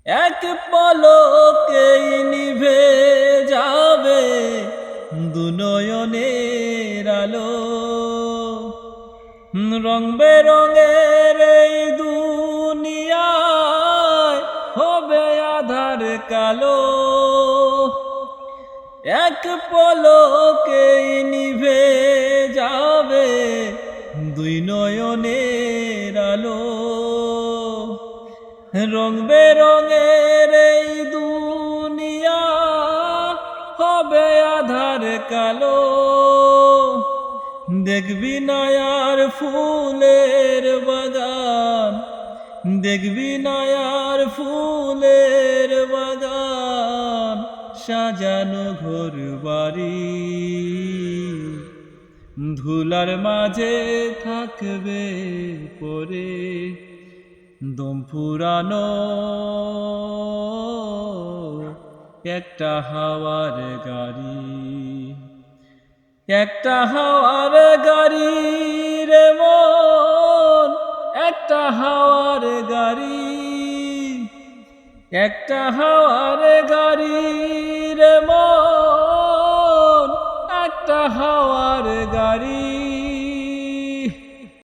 এক পলকেই নিভে যাবে দু নয়নের আলো। রং বেরঙের এই দুনিয়ায় হবে আধার কালো। এক পলকেই নিভে যাবে দুই নয়নের আলো। রং বেরঙের এই দুনিয়া হবে আধার কালো। দেখবি নয়ার ফুলের বাগান, দেখবি নয়ার ফুলের বাগান, সাজানো ঘর বাড়ি। ধুলার মাঝে থাকবে পরে দম ফুরানো একটা হাওয়ার গাড়ি। একটা হাওয়ার গাড়ি রে মন, একটা হাওয়ার গাড়ি। একটা হাওয়ার গাড়ি রে মন, একটা হাওয়ার গাড়ি।